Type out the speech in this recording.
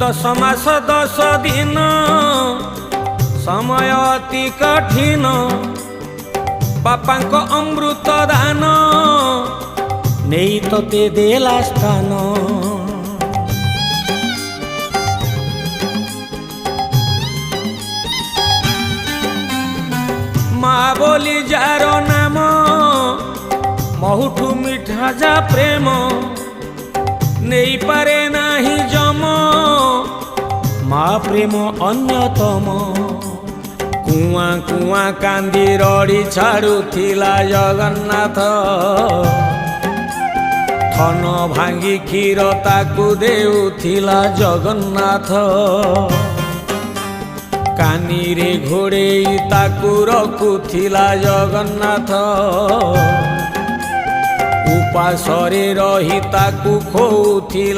10 मास 10 दिन समय अति कठिन बापा अमृत दान नहीं तोते देला स्थान माँ बोली जार नाम बहुठू मिठा जा प्रेम नहीं पारे नाही जम माँ प्रेम अन्यतम कुआ कुआ कांदी रड़ी छाड़ुथिला जगन्नाथ थन भांगी क्षीर ताकू देउथिला जगन्नाथ कानी रे घोड़ेई ताकू रखुथिला जगन्नाथ उपासरे रही ताकू खोउथिला।